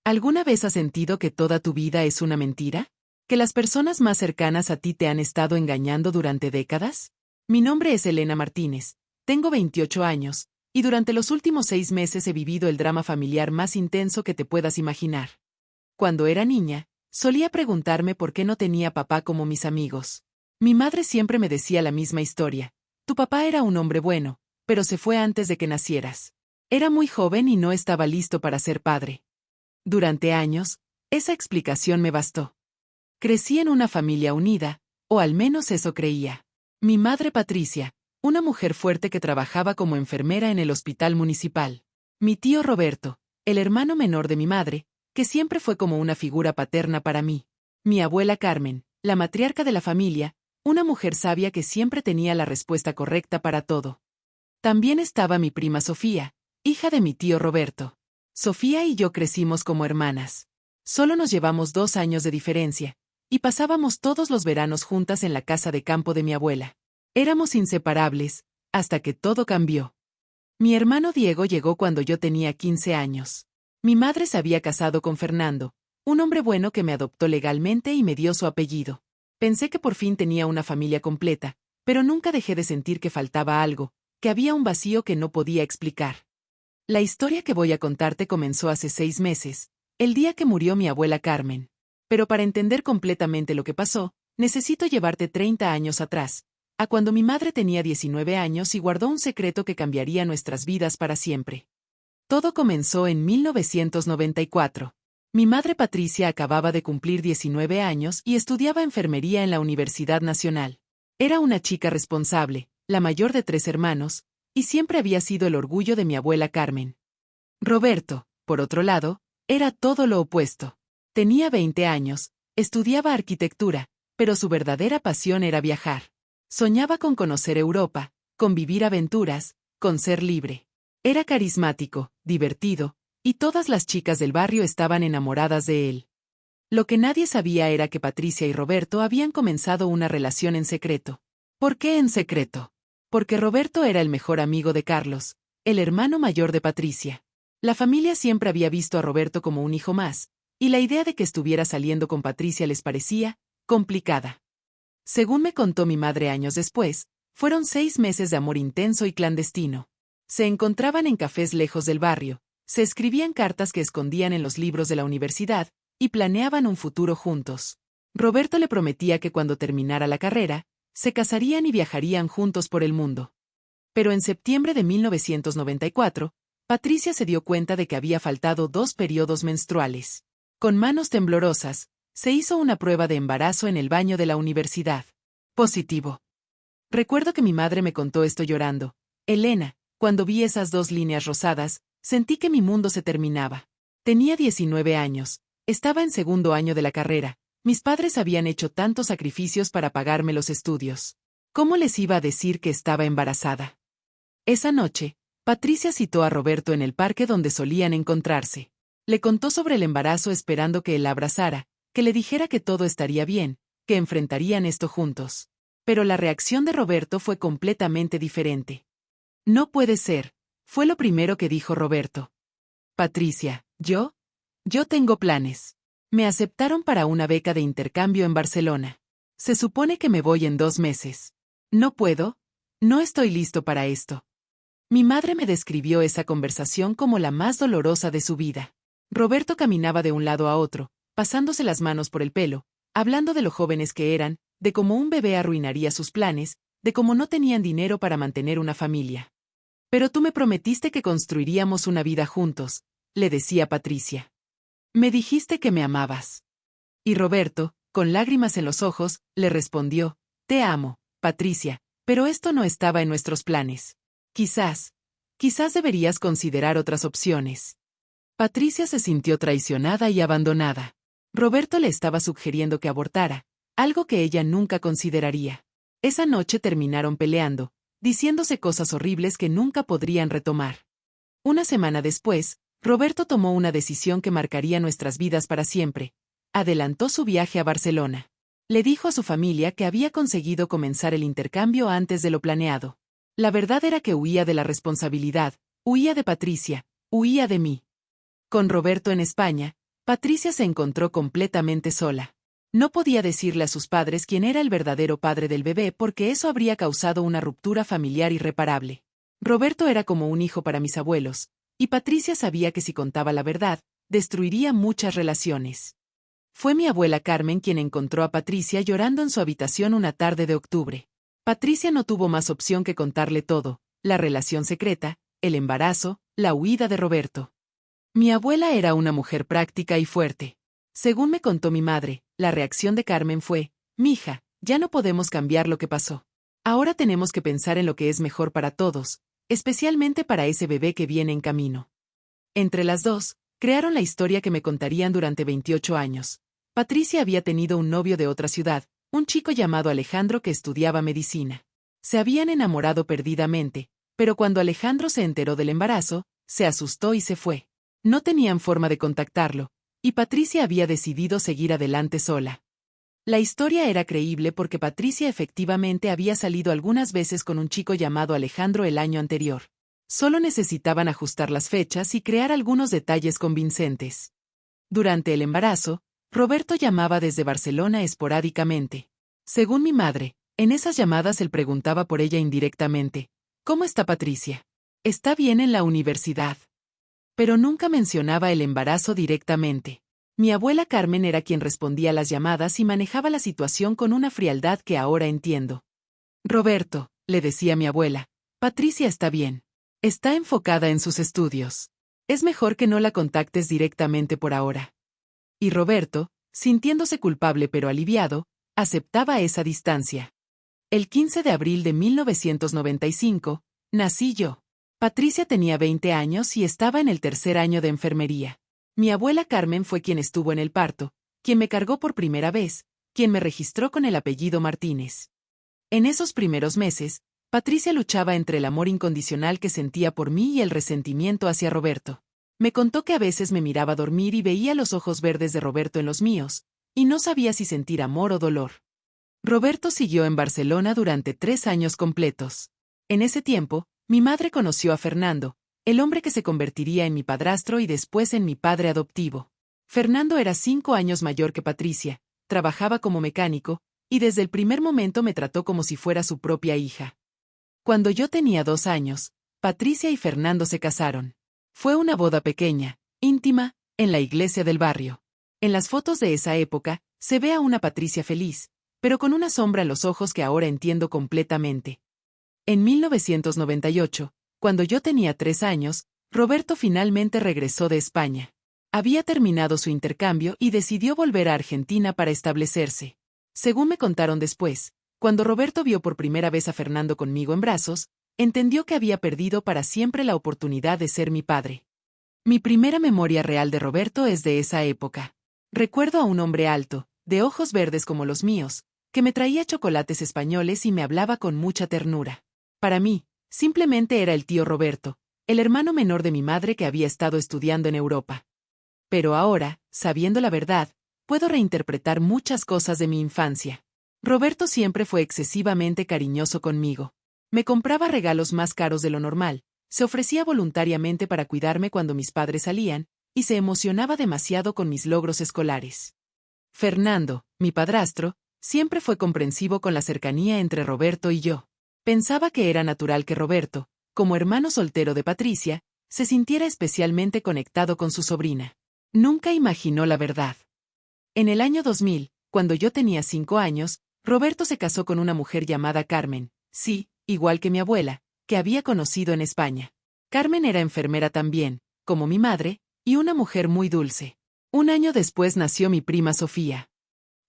¿Alguna vez has sentido que toda tu vida es una mentira? ¿Que las personas más cercanas a ti te han estado engañando durante décadas? Mi nombre es Elena Martínez, tengo 28 años, y durante los últimos 6 meses he vivido el drama familiar más intenso que te puedas imaginar. Cuando era niña, solía preguntarme por qué no tenía papá como mis amigos. Mi madre siempre me decía la misma historia. Tu papá era un hombre bueno, pero se fue antes de que nacieras. Era muy joven y no estaba listo para ser padre. Durante años, esa explicación me bastó. Crecí en una familia unida, o al menos eso creía. Mi madre Patricia, una mujer fuerte que trabajaba como enfermera en el hospital municipal. Mi tío Roberto, el hermano menor de mi madre, que siempre fue como una figura paterna para mí. Mi abuela Carmen, la matriarca de la familia, una mujer sabia que siempre tenía la respuesta correcta para todo. También estaba mi prima Sofía, hija de mi tío Roberto. Sofía y yo crecimos como hermanas. Solo nos llevamos 2 años de diferencia, y pasábamos todos los veranos juntas en la casa de campo de mi abuela. Éramos inseparables, hasta que todo cambió. Mi hermano Diego llegó cuando yo tenía 15 años. Mi madre se había casado con Fernando, un hombre bueno que me adoptó legalmente y me dio su apellido. Pensé que por fin tenía una familia completa, pero nunca dejé de sentir que faltaba algo, que había un vacío que no podía explicar. La historia que voy a contarte comenzó hace 6 meses, el día que murió mi abuela Carmen. Pero para entender completamente lo que pasó, necesito llevarte 30 años atrás, a cuando mi madre tenía 19 años y guardó un secreto que cambiaría nuestras vidas para siempre. Todo comenzó en 1994. Mi madre Patricia acababa de cumplir 19 años y estudiaba enfermería en la Universidad Nacional. Era una chica responsable, la mayor de 3 hermanos, y siempre había sido el orgullo de mi abuela Carmen. Roberto, por otro lado, era todo lo opuesto. Tenía 20 años, estudiaba arquitectura, pero su verdadera pasión era viajar. Soñaba con conocer Europa, con vivir aventuras, con ser libre. Era carismático, divertido, y todas las chicas del barrio estaban enamoradas de él. Lo que nadie sabía era que Patricia y Roberto habían comenzado una relación en secreto. ¿Por qué en secreto? Porque Roberto era el mejor amigo de Carlos, el hermano mayor de Patricia. La familia siempre había visto a Roberto como un hijo más, y la idea de que estuviera saliendo con Patricia les parecía complicada. Según me contó mi madre años después, fueron 6 meses de amor intenso y clandestino. Se encontraban en cafés lejos del barrio, se escribían cartas que escondían en los libros de la universidad, y planeaban un futuro juntos. Roberto le prometía que cuando terminara la carrera, se casarían y viajarían juntos por el mundo. Pero en septiembre de 1994, Patricia se dio cuenta de que había faltado 2 periodos menstruales. Con manos temblorosas, se hizo una prueba de embarazo en el baño de la universidad. Positivo. Recuerdo que mi madre me contó esto llorando. Elena, cuando vi esas 2 líneas rosadas, sentí que mi mundo se terminaba. Tenía 19 años, estaba en segundo año de la carrera, mis padres habían hecho tantos sacrificios para pagarme los estudios. ¿Cómo les iba a decir que estaba embarazada? Esa noche, Patricia citó a Roberto en el parque donde solían encontrarse. Le contó sobre el embarazo esperando que él la abrazara, que le dijera que todo estaría bien, que enfrentarían esto juntos. Pero la reacción de Roberto fue completamente diferente. No puede ser, fue lo primero que dijo Roberto. Patricia, ¿yo? Yo tengo planes. Me aceptaron para una beca de intercambio en Barcelona. Se supone que me voy en 2 meses. No puedo, no estoy listo para esto. Mi madre me describió esa conversación como la más dolorosa de su vida. Roberto caminaba de un lado a otro, pasándose las manos por el pelo, hablando de lo jóvenes que eran, de cómo un bebé arruinaría sus planes, de cómo no tenían dinero para mantener una familia. Pero tú me prometiste que construiríamos una vida juntos, le decía Patricia. Me dijiste que me amabas. Y Roberto, con lágrimas en los ojos, le respondió, te amo, Patricia, pero esto no estaba en nuestros planes. Quizás deberías considerar otras opciones. Patricia se sintió traicionada y abandonada. Roberto le estaba sugiriendo que abortara, algo que ella nunca consideraría. Esa noche terminaron peleando, diciéndose cosas horribles que nunca podrían retomar. Una semana después, Roberto tomó una decisión que marcaría nuestras vidas para siempre. Adelantó su viaje a Barcelona. Le dijo a su familia que había conseguido comenzar el intercambio antes de lo planeado. La verdad era que huía de la responsabilidad, huía de Patricia, huía de mí. Con Roberto en España, Patricia se encontró completamente sola. No podía decirle a sus padres quién era el verdadero padre del bebé porque eso habría causado una ruptura familiar irreparable. Roberto era como un hijo para mis abuelos, y Patricia sabía que si contaba la verdad, destruiría muchas relaciones. Fue mi abuela Carmen quien encontró a Patricia llorando en su habitación una tarde de octubre. Patricia no tuvo más opción que contarle todo: la relación secreta, el embarazo, la huida de Roberto. Mi abuela era una mujer práctica y fuerte. Según me contó mi madre, la reacción de Carmen fue: «Mija, ya no podemos cambiar lo que pasó. Ahora tenemos que pensar en lo que es mejor para todos, especialmente para ese bebé que viene en camino». Entre las dos, crearon la historia que me contarían durante 28 años. Patricia había tenido un novio de otra ciudad, un chico llamado Alejandro que estudiaba medicina. Se habían enamorado perdidamente, pero cuando Alejandro se enteró del embarazo, se asustó y se fue. No tenían forma de contactarlo, y Patricia había decidido seguir adelante sola. La historia era creíble porque Patricia efectivamente había salido algunas veces con un chico llamado Alejandro el año anterior. Solo necesitaban ajustar las fechas y crear algunos detalles convincentes. Durante el embarazo, Roberto llamaba desde Barcelona esporádicamente. Según mi madre, en esas llamadas él preguntaba por ella indirectamente: «¿Cómo está Patricia? ¿Está bien en la universidad?». Pero nunca mencionaba el embarazo directamente. Mi abuela Carmen era quien respondía a las llamadas y manejaba la situación con una frialdad que ahora entiendo. «Roberto», le decía mi abuela, «Patricia está bien. Está enfocada en sus estudios. Es mejor que no la contactes directamente por ahora». Y Roberto, sintiéndose culpable pero aliviado, aceptaba esa distancia. El 15 de abril de 1995, nací yo. Patricia tenía 20 años y estaba en el tercer año de enfermería. Mi abuela Carmen fue quien estuvo en el parto, quien me cargó por primera vez, quien me registró con el apellido Martínez. En esos primeros meses, Patricia luchaba entre el amor incondicional que sentía por mí y el resentimiento hacia Roberto. Me contó que a veces me miraba dormir y veía los ojos verdes de Roberto en los míos, y no sabía si sentir amor o dolor. Roberto siguió en Barcelona durante 3 años completos. En ese tiempo, mi madre conoció a Fernando, el hombre que se convertiría en mi padrastro y después en mi padre adoptivo. Fernando era 5 años mayor que Patricia, trabajaba como mecánico, y desde el primer momento me trató como si fuera su propia hija. Cuando yo tenía 2 años, Patricia y Fernando se casaron. Fue una boda pequeña, íntima, en la iglesia del barrio. En las fotos de esa época, se ve a una Patricia feliz, pero con una sombra en los ojos que ahora entiendo completamente. En 1998, cuando yo tenía 3 años, Roberto finalmente regresó de España. Había terminado su intercambio y decidió volver a Argentina para establecerse. Según me contaron después, cuando Roberto vio por primera vez a Fernando conmigo en brazos, entendió que había perdido para siempre la oportunidad de ser mi padre. Mi primera memoria real de Roberto es de esa época. Recuerdo a un hombre alto, de ojos verdes como los míos, que me traía chocolates españoles y me hablaba con mucha ternura. Para mí, simplemente era el tío Roberto, el hermano menor de mi madre que había estado estudiando en Europa. Pero ahora, sabiendo la verdad, puedo reinterpretar muchas cosas de mi infancia. Roberto siempre fue excesivamente cariñoso conmigo. Me compraba regalos más caros de lo normal, se ofrecía voluntariamente para cuidarme cuando mis padres salían, y se emocionaba demasiado con mis logros escolares. Fernando, mi padrastro, siempre fue comprensivo con la cercanía entre Roberto y yo. Pensaba que era natural que Roberto, como hermano soltero de Patricia, se sintiera especialmente conectado con su sobrina. Nunca imaginó la verdad. En el año 2000, cuando yo tenía 5 años, Roberto se casó con una mujer llamada Carmen, sí, igual que mi abuela, que había conocido en España. Carmen era enfermera también, como mi madre, y una mujer muy dulce. Un año después nació mi prima Sofía.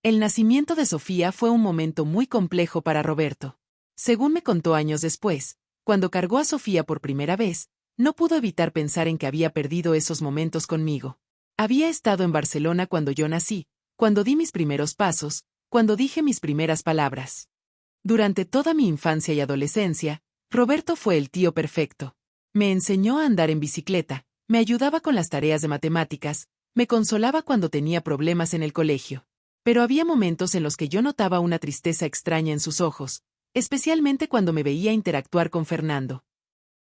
El nacimiento de Sofía fue un momento muy complejo para Roberto. Según me contó años después, cuando cargó a Sofía por primera vez, no pudo evitar pensar en que había perdido esos momentos conmigo. Había estado en Barcelona cuando yo nací, cuando di mis primeros pasos, cuando dije mis primeras palabras. Durante toda mi infancia y adolescencia, Roberto fue el tío perfecto. Me enseñó a andar en bicicleta, me ayudaba con las tareas de matemáticas, me consolaba cuando tenía problemas en el colegio. Pero había momentos en los que yo notaba una tristeza extraña en sus ojos, especialmente cuando me veía interactuar con Fernando.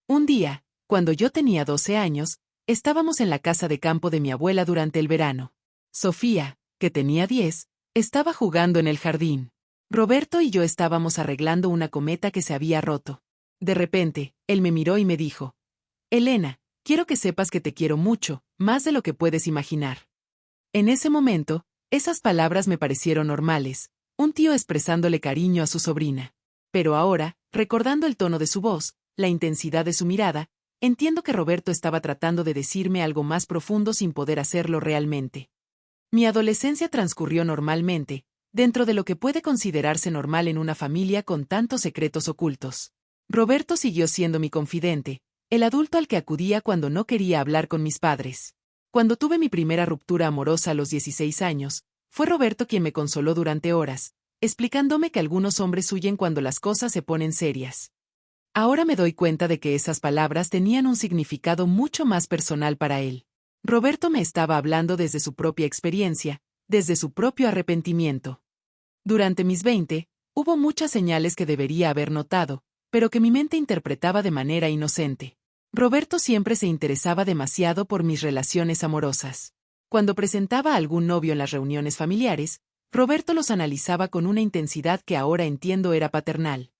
Un día, cuando yo tenía 12 años, estábamos en la casa de campo de mi abuela durante el verano. Sofía, que tenía 10, estaba jugando en el jardín. Roberto y yo estábamos arreglando una cometa que se había roto. De repente, él me miró y me dijo: Elena, quiero que sepas que te quiero mucho, más de lo que puedes imaginar. En ese momento, esas palabras me parecieron normales, un tío expresándole cariño a su sobrina. Pero ahora, recordando el tono de su voz, la intensidad de su mirada, entiendo que Roberto estaba tratando de decirme algo más profundo sin poder hacerlo realmente. Mi adolescencia transcurrió normalmente, dentro de lo que puede considerarse normal en una familia con tantos secretos ocultos. Roberto siguió siendo mi confidente, el adulto al que acudía cuando no quería hablar con mis padres. Cuando tuve mi primera ruptura amorosa a los 16 años, fue Roberto quien me consoló durante horas, explicándome que algunos hombres huyen cuando las cosas se ponen serias. Ahora me doy cuenta de que esas palabras tenían un significado mucho más personal para él. Roberto me estaba hablando desde su propia experiencia, desde su propio arrepentimiento. Durante mis 20, hubo muchas señales que debería haber notado, pero que mi mente interpretaba de manera inocente. Roberto siempre se interesaba demasiado por mis relaciones amorosas. Cuando presentaba a algún novio en las reuniones familiares, Roberto los analizaba con una intensidad que ahora entiendo era paternal.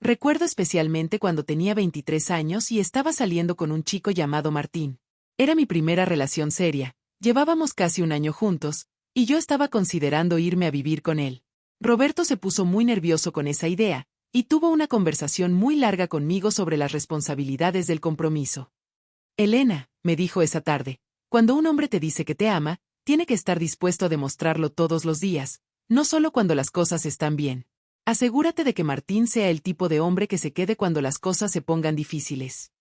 Recuerdo especialmente cuando tenía 23 años y estaba saliendo con un chico llamado Martín. Era mi primera relación seria, llevábamos casi un año juntos, y yo estaba considerando irme a vivir con él. Roberto se puso muy nervioso con esa idea, y tuvo una conversación muy larga conmigo sobre las responsabilidades del compromiso. Elena, me dijo esa tarde, cuando un hombre te dice que te ama, tiene que estar dispuesto a demostrarlo todos los días, no solo cuando las cosas están bien. Asegúrate de que Martín sea el tipo de hombre que se quede cuando las cosas se pongan difíciles.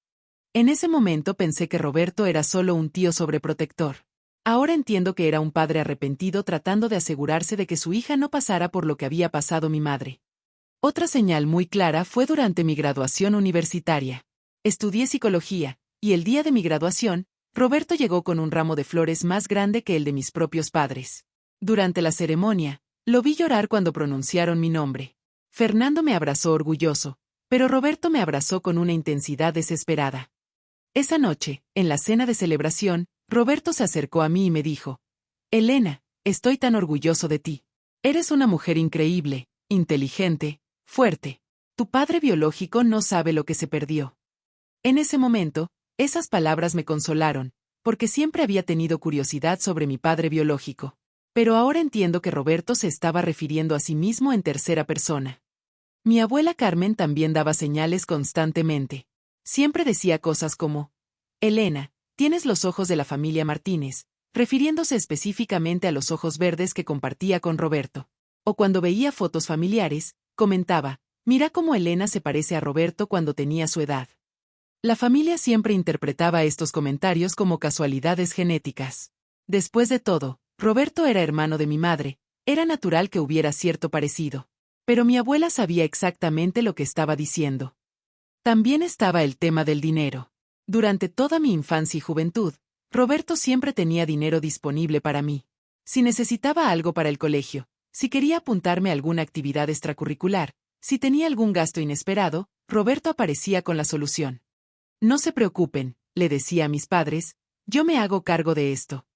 En ese momento pensé que Roberto era solo un tío sobreprotector. Ahora entiendo que era un padre arrepentido tratando de asegurarse de que su hija no pasara por lo que había pasado mi madre. Otra señal muy clara fue durante mi graduación universitaria. Estudié psicología, y el día de mi graduación, Roberto llegó con un ramo de flores más grande que el de mis propios padres. Durante la ceremonia, lo vi llorar cuando pronunciaron mi nombre. Fernando me abrazó orgulloso, pero Roberto me abrazó con una intensidad desesperada. Esa noche, en la cena de celebración, Roberto se acercó a mí y me dijo: Elena, estoy tan orgulloso de ti. Eres una mujer increíble, inteligente, fuerte. Tu padre biológico no sabe lo que se perdió. En ese momento, esas palabras me consolaron, porque siempre había tenido curiosidad sobre mi padre biológico. Pero ahora entiendo que Roberto se estaba refiriendo a sí mismo en tercera persona. Mi abuela Carmen también daba señales constantemente. Siempre decía cosas como: Elena, tienes los ojos de la familia Martínez, refiriéndose específicamente a los ojos verdes que compartía con Roberto. O cuando veía fotos familiares, comentaba: mira cómo Elena se parece a Roberto cuando tenía su edad. La familia siempre interpretaba estos comentarios como casualidades genéticas. Después de todo, Roberto era hermano de mi madre, era natural que hubiera cierto parecido. Pero mi abuela sabía exactamente lo que estaba diciendo. También estaba el tema del dinero. Durante toda mi infancia y juventud, Roberto siempre tenía dinero disponible para mí. Si necesitaba algo para el colegio, si quería apuntarme a alguna actividad extracurricular, si tenía algún gasto inesperado, Roberto aparecía con la solución. No se preocupen, le decía a mis padres, yo me hago cargo de esto.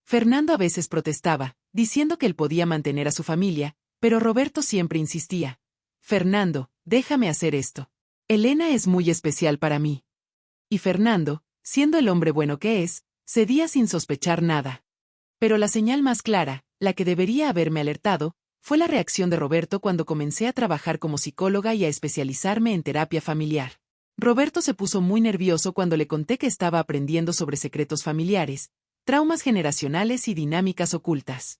Fernando a veces protestaba, diciendo que él podía mantener a su familia, pero Roberto siempre insistía: Fernando, déjame hacer esto. Elena es muy especial para mí. Y Fernando, siendo el hombre bueno que es, cedía sin sospechar nada. Pero la señal más clara, la que debería haberme alertado, fue la reacción de Roberto cuando comencé a trabajar como psicóloga y a especializarme en terapia familiar. Roberto se puso muy nervioso cuando le conté que estaba aprendiendo sobre secretos familiares, traumas generacionales y dinámicas ocultas.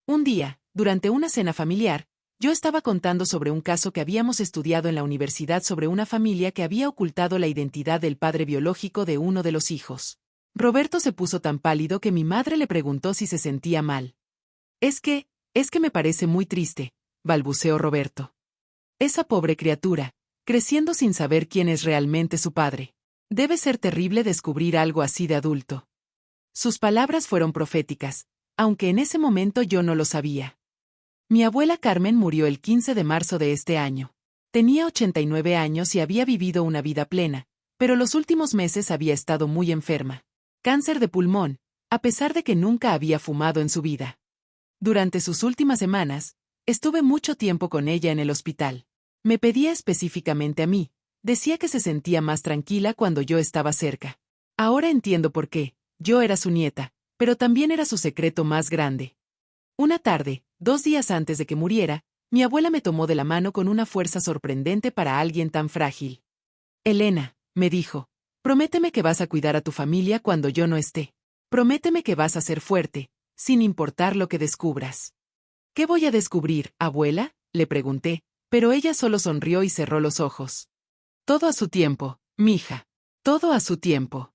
Un día, durante una cena familiar, yo estaba contando sobre un caso que habíamos estudiado en la universidad sobre una familia que había ocultado la identidad del padre biológico de uno de los hijos. Roberto se puso tan pálido que mi madre le preguntó si se sentía mal. Es que me parece muy triste, balbuceó Roberto. Esa pobre criatura, creciendo sin saber quién es realmente su padre. Debe ser terrible descubrir algo así de adulto. Sus palabras fueron proféticas, aunque en ese momento yo no lo sabía. Mi abuela Carmen murió el 15 de marzo de este año. Tenía 89 años y había vivido una vida plena, pero los últimos meses había estado muy enferma. Cáncer de pulmón, a pesar de que nunca había fumado en su vida. Durante sus últimas semanas, estuve mucho tiempo con ella en el hospital. Me pedía específicamente a mí, decía que se sentía más tranquila cuando yo estaba cerca. Ahora entiendo por qué, yo era su nieta, pero también era su secreto más grande. Una tarde, 2 días antes de que muriera, mi abuela me tomó de la mano con una fuerza sorprendente para alguien tan frágil. Elena, me dijo, prométeme que vas a cuidar a tu familia cuando yo no esté. Prométeme que vas a ser fuerte, sin importar lo que descubras. ¿Qué voy a descubrir, abuela?, le pregunté, pero ella solo sonrió y cerró los ojos. Todo a su tiempo, mija. Todo a su tiempo.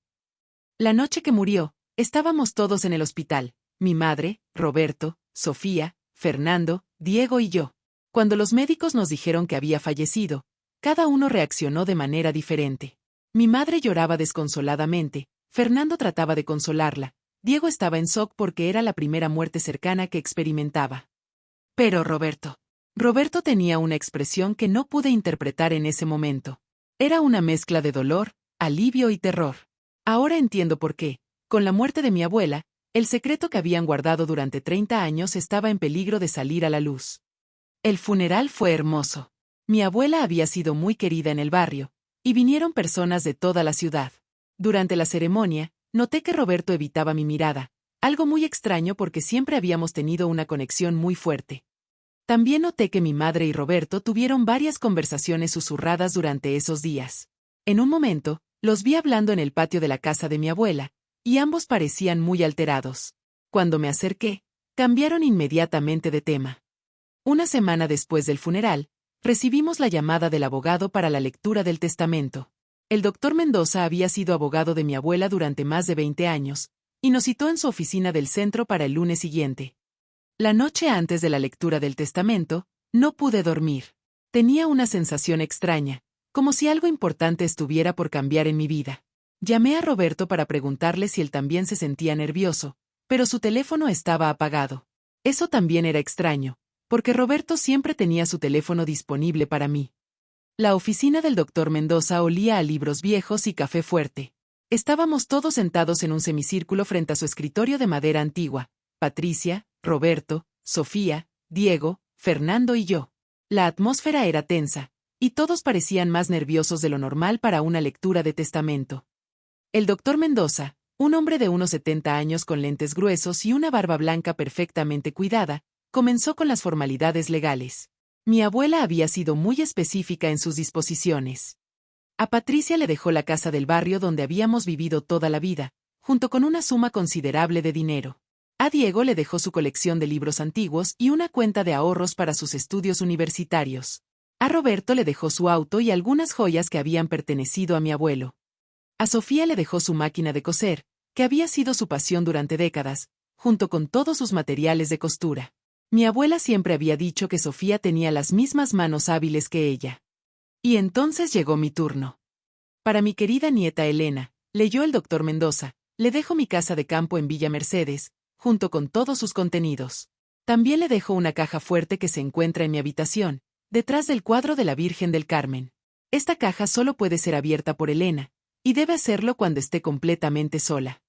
La noche que murió, estábamos todos en el hospital, mi madre, Roberto, Sofía, Fernando, Diego y yo. Cuando los médicos nos dijeron que había fallecido, cada uno reaccionó de manera diferente. Mi madre lloraba desconsoladamente, Fernando trataba de consolarla, Diego estaba en shock porque era la primera muerte cercana que experimentaba. Pero Roberto tenía una expresión que no pude interpretar en ese momento. Era una mezcla de dolor, alivio y terror. Ahora entiendo por qué, con la muerte de mi abuela, el secreto que habían guardado durante 30 años estaba en peligro de salir a la luz. El funeral fue hermoso. Mi abuela había sido muy querida en el barrio, y vinieron personas de toda la ciudad. Durante la ceremonia, noté que Roberto evitaba mi mirada, algo muy extraño porque siempre habíamos tenido una conexión muy fuerte. También noté que mi madre y Roberto tuvieron varias conversaciones susurradas durante esos días. En un momento, los vi hablando en el patio de la casa de mi abuela, y ambos parecían muy alterados. Cuando me acerqué, cambiaron inmediatamente de tema. Una semana después del funeral, recibimos la llamada del abogado para la lectura del testamento. El doctor Mendoza había sido abogado de mi abuela durante más de 20 años, y nos citó en su oficina del centro para el lunes siguiente. La noche antes de la lectura del testamento, no pude dormir. Tenía una sensación extraña, como si algo importante estuviera por cambiar en mi vida. Llamé a Roberto para preguntarle si él también se sentía nervioso, pero su teléfono estaba apagado. Eso también era extraño, porque Roberto siempre tenía su teléfono disponible para mí. La oficina del doctor Mendoza olía a libros viejos y café fuerte. Estábamos todos sentados en un semicírculo frente a su escritorio de madera antigua, Patricia, Roberto, Sofía, Diego, Fernando y yo. La atmósfera era tensa, y todos parecían más nerviosos de lo normal para una lectura de testamento. El doctor Mendoza, un hombre de unos 70 años con lentes gruesos y una barba blanca perfectamente cuidada, comenzó con las formalidades legales. Mi abuela había sido muy específica en sus disposiciones. A Patricia le dejó la casa del barrio donde habíamos vivido toda la vida, junto con una suma considerable de dinero. A Diego le dejó su colección de libros antiguos y una cuenta de ahorros para sus estudios universitarios. A Roberto le dejó su auto y algunas joyas que habían pertenecido a mi abuelo. A Sofía le dejó su máquina de coser, que había sido su pasión durante décadas, junto con todos sus materiales de costura. Mi abuela siempre había dicho que Sofía tenía las mismas manos hábiles que ella. Y entonces llegó mi turno. Para mi querida nieta Elena, leyó el doctor Mendoza, le dejo mi casa de campo en Villa Mercedes, junto con todos sus contenidos. También le dejo una caja fuerte que se encuentra en mi habitación, detrás del cuadro de la Virgen del Carmen. Esta caja solo puede ser abierta por Elena, y debe hacerlo cuando esté completamente sola.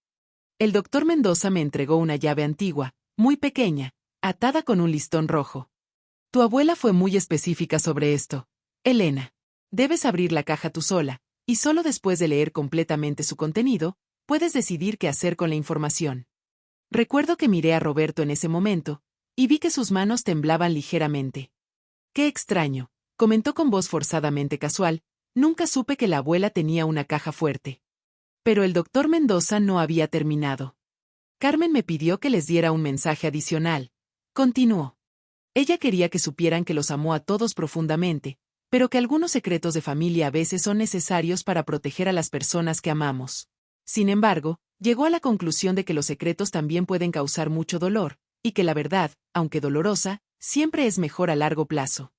El doctor Mendoza me entregó una llave antigua, muy pequeña, atada con un listón rojo. Tu abuela fue muy específica sobre esto, Elena. Debes abrir la caja tú sola, y solo después de leer completamente su contenido, puedes decidir qué hacer con la información. Recuerdo que miré a Roberto en ese momento, y vi que sus manos temblaban ligeramente. Qué extraño, comentó con voz forzadamente casual, nunca supe que la abuela tenía una caja fuerte. Pero el doctor Mendoza no había terminado. Carmen me pidió que les diera un mensaje adicional. Continuó. Ella quería que supieran que los amó a todos profundamente, pero que algunos secretos de familia a veces son necesarios para proteger a las personas que amamos. Sin embargo, llegó a la conclusión de que los secretos también pueden causar mucho dolor, y que la verdad, aunque dolorosa, siempre es mejor a largo plazo.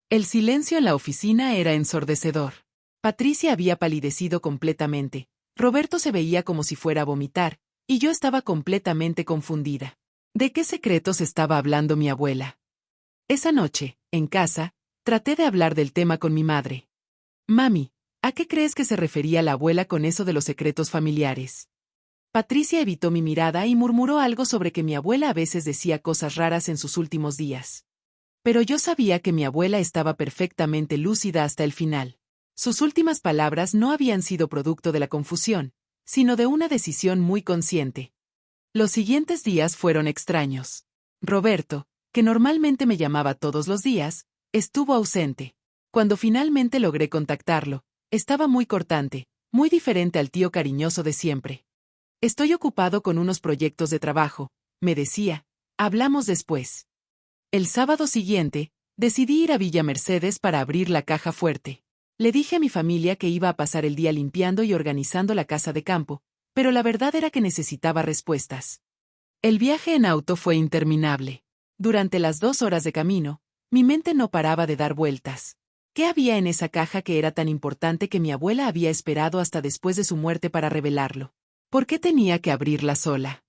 El silencio en la oficina era ensordecedor. Patricia había palidecido completamente. Roberto se veía como si fuera a vomitar, y yo estaba completamente confundida. ¿De qué secretos estaba hablando mi abuela? Esa noche, en casa, traté de hablar del tema con mi madre. Mami, ¿a qué crees que se refería la abuela con eso de los secretos familiares? Patricia evitó mi mirada y murmuró algo sobre que mi abuela a veces decía cosas raras en sus últimos días. Pero yo sabía que mi abuela estaba perfectamente lúcida hasta el final. Sus últimas palabras no habían sido producto de la confusión, sino de una decisión muy consciente. Los siguientes días fueron extraños. Roberto, que normalmente me llamaba todos los días, estuvo ausente. Cuando finalmente logré contactarlo, estaba muy cortante, muy diferente al tío cariñoso de siempre. Estoy ocupado con unos proyectos de trabajo, me decía. Hablamos después. El sábado siguiente, decidí ir a Villa Mercedes para abrir la caja fuerte. Le dije a mi familia que iba a pasar el día limpiando y organizando la casa de campo, pero la verdad era que necesitaba respuestas. El viaje en auto fue interminable. Durante las 2 horas de camino, mi mente no paraba de dar vueltas. ¿Qué había en esa caja que era tan importante que mi abuela había esperado hasta después de su muerte para revelarlo? ¿Por qué tenía que abrirla sola?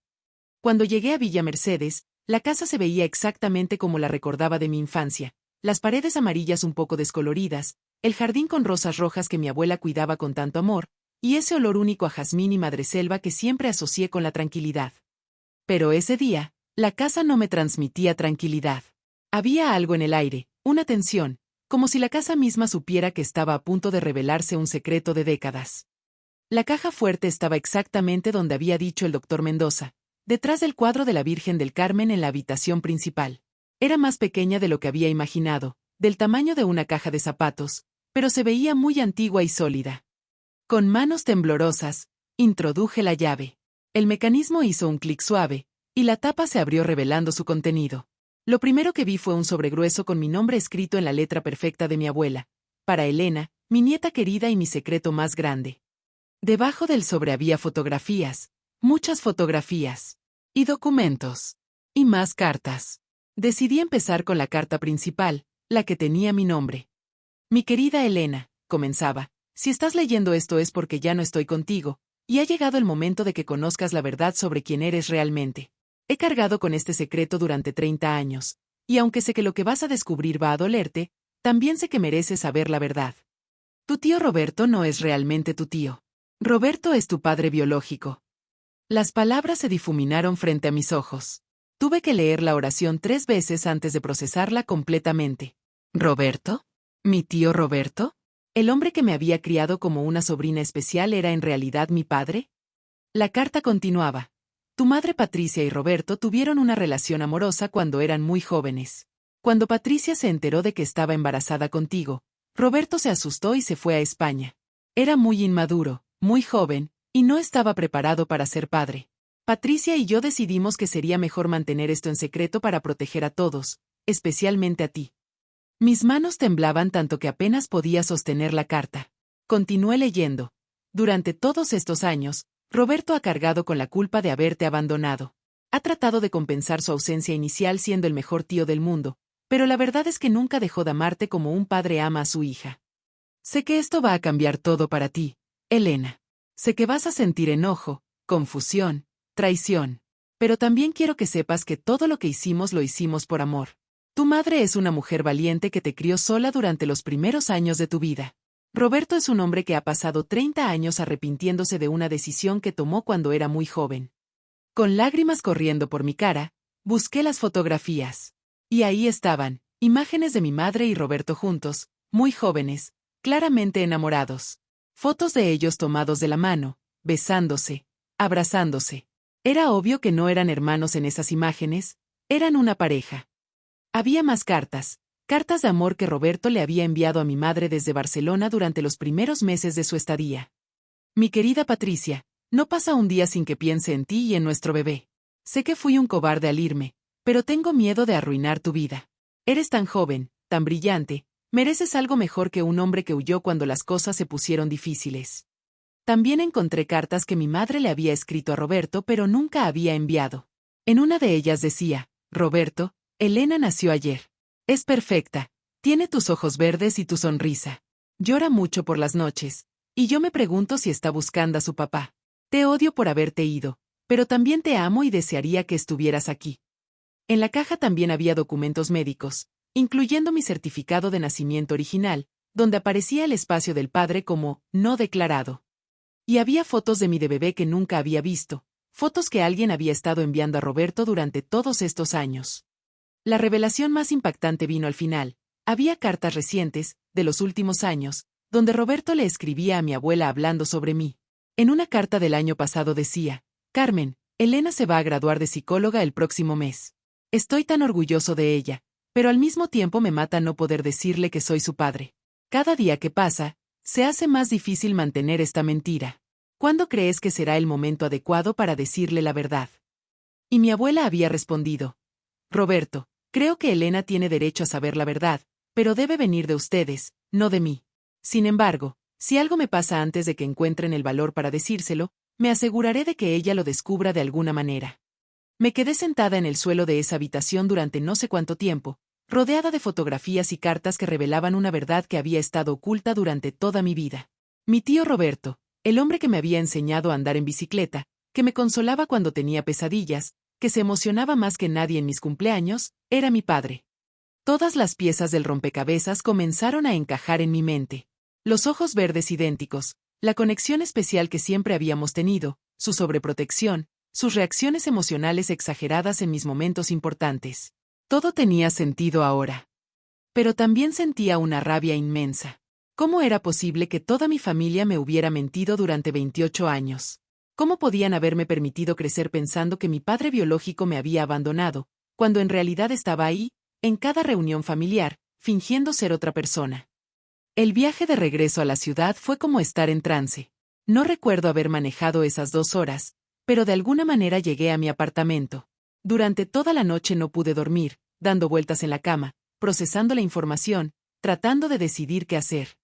Cuando llegué a Villa Mercedes, la casa se veía exactamente como la recordaba de mi infancia, las paredes amarillas un poco descoloridas, el jardín con rosas rojas que mi abuela cuidaba con tanto amor, y ese olor único a jazmín y madreselva que siempre asocié con la tranquilidad. Pero ese día, la casa no me transmitía tranquilidad. Había algo en el aire, una tensión, como si la casa misma supiera que estaba a punto de revelarse un secreto de décadas. La caja fuerte estaba exactamente donde había dicho el doctor Mendoza, detrás del cuadro de la Virgen del Carmen en la habitación principal. Era más pequeña de lo que había imaginado, del tamaño de una caja de zapatos, pero se veía muy antigua y sólida. Con manos temblorosas, introduje la llave. El mecanismo hizo un clic suave, y la tapa se abrió revelando su contenido. Lo primero que vi fue un sobregrueso con mi nombre escrito en la letra perfecta de mi abuela, para Elena, mi nieta querida y mi secreto más grande. Debajo del sobre había fotografías, muchas fotografías, y documentos, y más cartas. Decidí empezar con la carta principal, la que tenía mi nombre. Mi querida Elena, comenzaba, si estás leyendo esto es porque ya no estoy contigo, y ha llegado el momento de que conozcas la verdad sobre quién eres realmente. He cargado con este secreto durante 30 años, y aunque sé que lo que vas a descubrir va a dolerte, también sé que mereces saber la verdad. Tu tío Roberto no es realmente tu tío. Roberto es tu padre biológico. Las palabras se difuminaron frente a mis ojos. Tuve que leer la oración 3 veces antes de procesarla completamente. ¿Roberto? ¿Mi tío Roberto? ¿El hombre que me había criado como una sobrina especial era en realidad mi padre? La carta continuaba. Tu madre Patricia y Roberto tuvieron una relación amorosa cuando eran muy jóvenes. Cuando Patricia se enteró de que estaba embarazada contigo, Roberto se asustó y se fue a España. Era muy inmaduro, muy joven, y no estaba preparado para ser padre. Patricia y yo decidimos que sería mejor mantener esto en secreto para proteger a todos, especialmente a ti. Mis manos temblaban tanto que apenas podía sostener la carta. Continué leyendo. Durante todos estos años, Roberto ha cargado con la culpa de haberte abandonado. Ha tratado de compensar su ausencia inicial siendo el mejor tío del mundo, pero la verdad es que nunca dejó de amarte como un padre ama a su hija. Sé que esto va a cambiar todo para ti, Elena. Sé que vas a sentir enojo, confusión, traición. Pero también quiero que sepas que todo lo que hicimos lo hicimos por amor. Tu madre es una mujer valiente que te crió sola durante los primeros años de tu vida. Roberto es un hombre que ha pasado 30 años arrepintiéndose de una decisión que tomó cuando era muy joven. Con lágrimas corriendo por mi cara, busqué las fotografías. Y ahí estaban, imágenes de mi madre y Roberto juntos, muy jóvenes, claramente enamorados. Fotos de ellos tomados de la mano, besándose, abrazándose. Era obvio que no eran hermanos en esas imágenes, eran una pareja. Había más cartas. Cartas de amor que Roberto le había enviado a mi madre desde Barcelona durante los primeros meses de su estadía. Mi querida Patricia, no pasa un día sin que piense en ti y en nuestro bebé. Sé que fui un cobarde al irme, pero tengo miedo de arruinar tu vida. Eres tan joven, tan brillante, mereces algo mejor que un hombre que huyó cuando las cosas se pusieron difíciles. También encontré cartas que mi madre le había escrito a Roberto pero nunca había enviado. En una de ellas decía, Roberto, Elena nació ayer. Es perfecta, tiene tus ojos verdes y tu sonrisa. Llora mucho por las noches, y yo me pregunto si está buscando a su papá. Te odio por haberte ido, pero también te amo y desearía que estuvieras aquí. En la caja también había documentos médicos, incluyendo mi certificado de nacimiento original, donde aparecía el espacio del padre como no declarado. Y había fotos de mi de bebé que nunca había visto, fotos que alguien había estado enviando a Roberto durante todos estos años. La revelación más impactante vino al final. Había cartas recientes, de los últimos años, donde Roberto le escribía a mi abuela hablando sobre mí. En una carta del año pasado decía: Carmen, Elena se va a graduar de psicóloga el próximo mes. Estoy tan orgulloso de ella, pero al mismo tiempo me mata no poder decirle que soy su padre. Cada día que pasa, se hace más difícil mantener esta mentira. ¿Cuándo crees que será el momento adecuado para decirle la verdad? Y mi abuela había respondido: Roberto, creo que Elena tiene derecho a saber la verdad, pero debe venir de ustedes, no de mí. Sin embargo, si algo me pasa antes de que encuentren el valor para decírselo, me aseguraré de que ella lo descubra de alguna manera. Me quedé sentada en el suelo de esa habitación durante no sé cuánto tiempo, rodeada de fotografías y cartas que revelaban una verdad que había estado oculta durante toda mi vida. Mi tío Roberto, el hombre que me había enseñado a andar en bicicleta, que me consolaba cuando tenía pesadillas, que se emocionaba más que nadie en mis cumpleaños, era mi padre. Todas las piezas del rompecabezas comenzaron a encajar en mi mente. Los ojos verdes idénticos, la conexión especial que siempre habíamos tenido, su sobreprotección, sus reacciones emocionales exageradas en mis momentos importantes. Todo tenía sentido ahora. Pero también sentía una rabia inmensa. ¿Cómo era posible que toda mi familia me hubiera mentido durante 28 años? ¿Cómo podían haberme permitido crecer pensando que mi padre biológico me había abandonado, cuando en realidad estaba ahí, en cada reunión familiar, fingiendo ser otra persona? El viaje de regreso a la ciudad fue como estar en trance. No recuerdo haber manejado esas 2 horas, pero de alguna manera llegué a mi apartamento. Durante toda la noche no pude dormir, dando vueltas en la cama, procesando la información, tratando de decidir qué hacer.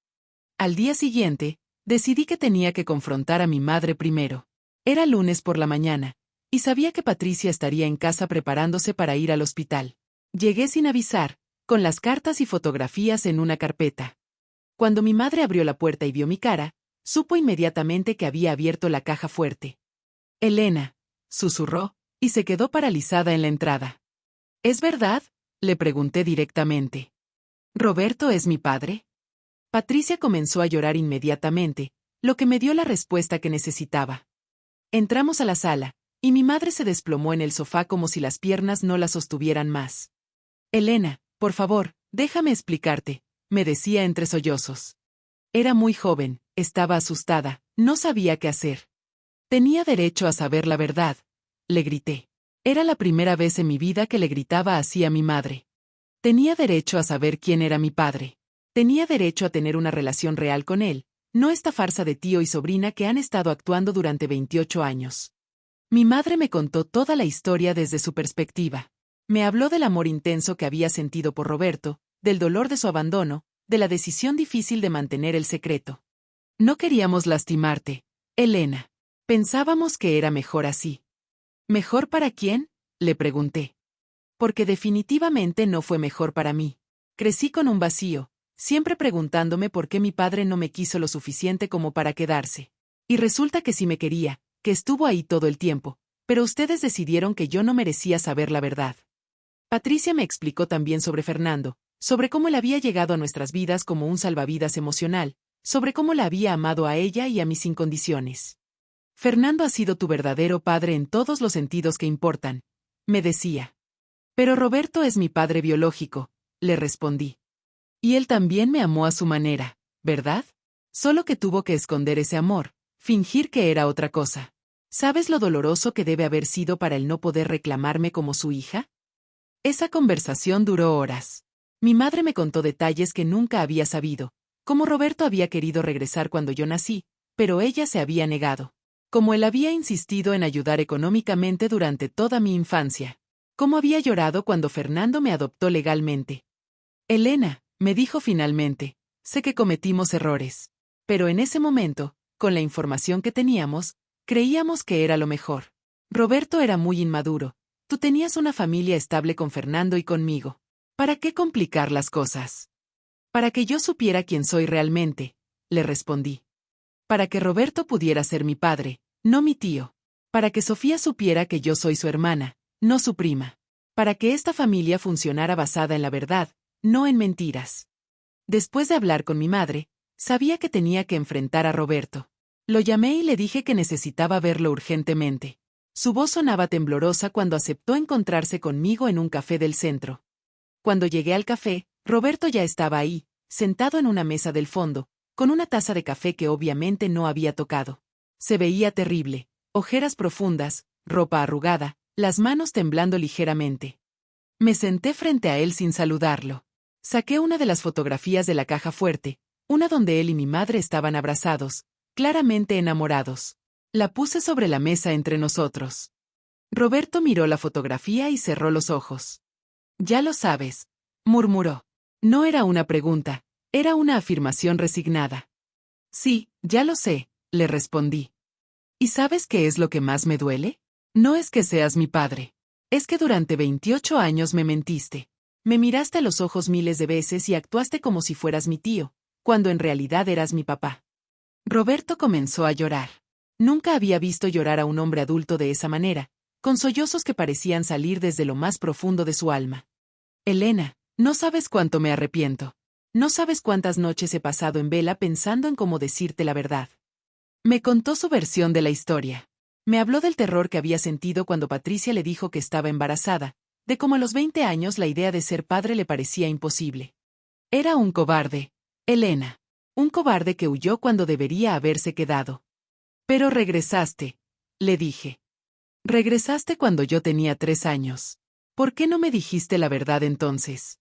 Al día siguiente, decidí que tenía que confrontar a mi madre primero. Era lunes por la mañana, y sabía que Patricia estaría en casa preparándose para ir al hospital. Llegué sin avisar, con las cartas y fotografías en una carpeta. Cuando mi madre abrió la puerta y vio mi cara, supo inmediatamente que había abierto la caja fuerte. Elena, susurró, y se quedó paralizada en la entrada. ¿Es verdad?, le pregunté directamente. ¿Roberto es mi padre? Patricia comenzó a llorar inmediatamente, lo que me dio la respuesta que necesitaba. Entramos a la sala, y mi madre se desplomó en el sofá como si las piernas no la sostuvieran más. Elena, por favor, déjame explicarte, me decía entre sollozos. Era muy joven, estaba asustada, no sabía qué hacer. Tenía derecho a saber la verdad, le grité. Era la primera vez en mi vida que le gritaba así a mi madre. Tenía derecho a saber quién era mi padre. Tenía derecho a tener una relación real con él, no esta farsa de tío y sobrina que han estado actuando durante 28 años. Mi madre me contó toda la historia desde su perspectiva. Me habló del amor intenso que había sentido por Roberto, del dolor de su abandono, de la decisión difícil de mantener el secreto. No queríamos lastimarte, Elena. Pensábamos que era mejor así. ¿Mejor para quién?, le pregunté. Porque definitivamente no fue mejor para mí. Crecí con un vacío, siempre preguntándome por qué mi padre no me quiso lo suficiente como para quedarse. Y resulta que sí me quería, que estuvo ahí todo el tiempo, pero ustedes decidieron que yo no merecía saber la verdad. Patricia me explicó también sobre Fernando, sobre cómo él había llegado a nuestras vidas como un salvavidas emocional, sobre cómo la había amado a ella y a mí sin condiciones. Fernando ha sido tu verdadero padre en todos los sentidos que importan, me decía. Pero Roberto es mi padre biológico, le respondí. Y él también me amó a su manera, ¿verdad? Solo que tuvo que esconder ese amor, fingir que era otra cosa. ¿Sabes lo doloroso que debe haber sido para él no poder reclamarme como su hija? Esa conversación duró horas. Mi madre me contó detalles que nunca había sabido, cómo Roberto había querido regresar cuando yo nací, pero ella se había negado. Cómo él había insistido en ayudar económicamente durante toda mi infancia. Cómo había llorado cuando Fernando me adoptó legalmente. Elena, me dijo finalmente, sé que cometimos errores. Pero en ese momento, con la información que teníamos, creíamos que era lo mejor. Roberto era muy inmaduro. Tú tenías una familia estable con Fernando y conmigo. ¿Para qué complicar las cosas? Para que yo supiera quién soy realmente, le respondí. Para que Roberto pudiera ser mi padre, no mi tío. Para que Sofía supiera que yo soy su hermana, no su prima. Para que esta familia funcionara basada en la verdad, no en mentiras. Después de hablar con mi madre, sabía que tenía que enfrentar a Roberto. Lo llamé y le dije que necesitaba verlo urgentemente. Su voz sonaba temblorosa cuando aceptó encontrarse conmigo en un café del centro. Cuando llegué al café, Roberto ya estaba ahí, sentado en una mesa del fondo, con una taza de café que obviamente no había tocado. Se veía terrible, ojeras profundas, ropa arrugada, las manos temblando ligeramente. Me senté frente a él sin saludarlo. Saqué una de las fotografías de la caja fuerte, una donde él y mi madre estaban abrazados, claramente enamorados. La puse sobre la mesa entre nosotros. Roberto miró la fotografía y cerró los ojos. «Ya lo sabes», murmuró. No era una pregunta, era una afirmación resignada. «Sí, ya lo sé», le respondí. «¿Y sabes qué es lo que más me duele? No es que seas mi padre. Es que durante 28 años me mentiste. Me miraste a los ojos miles de veces y actuaste como si fueras mi tío, cuando en realidad eras mi papá». Roberto comenzó a llorar. Nunca había visto llorar a un hombre adulto de esa manera, con sollozos que parecían salir desde lo más profundo de su alma. «Elena, no sabes cuánto me arrepiento. No sabes cuántas noches he pasado en vela pensando en cómo decirte la verdad». Me contó su versión de la historia. Me habló del terror que había sentido cuando Patricia le dijo que estaba embarazada, de cómo a los 20 años la idea de ser padre le parecía imposible. Era un cobarde, Elena. Un cobarde que huyó cuando debería haberse quedado. «Pero regresaste», le dije. «Regresaste cuando yo tenía 3 años. ¿Por qué no me dijiste la verdad entonces?»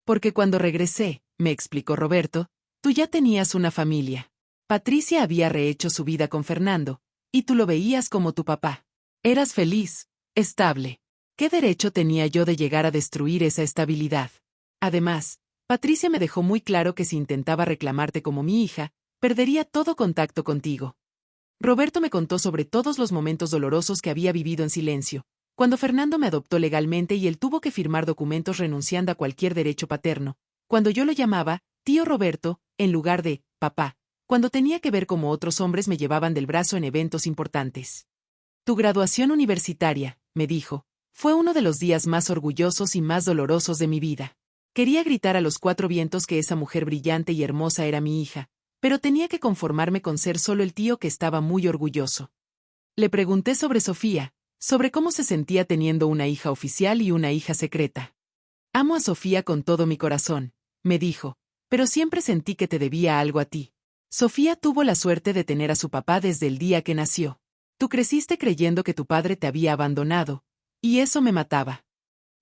«Porque cuando regresé», me explicó Roberto, «tú ya tenías una familia. Patricia había rehecho su vida con Fernando, y tú lo veías como tu papá. Eras feliz, estable. ¿Qué derecho tenía yo de llegar a destruir esa estabilidad? Además, Patricia me dejó muy claro que si intentaba reclamarte como mi hija, perdería todo contacto contigo». Roberto me contó sobre todos los momentos dolorosos que había vivido en silencio, cuando Fernando me adoptó legalmente y él tuvo que firmar documentos renunciando a cualquier derecho paterno, cuando yo lo llamaba tío Roberto, en lugar de papá, cuando tenía que ver cómo otros hombres me llevaban del brazo en eventos importantes. «Tu graduación universitaria», me dijo, «fue uno de los días más orgullosos y más dolorosos de mi vida. Quería gritar a los 4 vientos que esa mujer brillante y hermosa era mi hija, pero tenía que conformarme con ser solo el tío que estaba muy orgulloso». Le pregunté sobre Sofía, sobre cómo se sentía teniendo una hija oficial y una hija secreta. «Amo a Sofía con todo mi corazón», me dijo, «pero siempre sentí que te debía algo a ti. Sofía tuvo la suerte de tener a su papá desde el día que nació. Tú creciste creyendo que tu padre te había abandonado, y eso me mataba».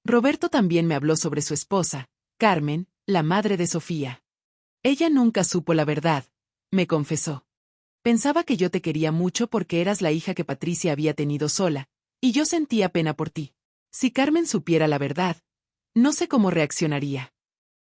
Roberto también me habló sobre su esposa, Carmen, la madre de Sofía. «Ella nunca supo la verdad», me confesó. «Pensaba que yo te quería mucho porque eras la hija que Patricia había tenido sola, y yo sentía pena por ti. Si Carmen supiera la verdad, no sé cómo reaccionaría».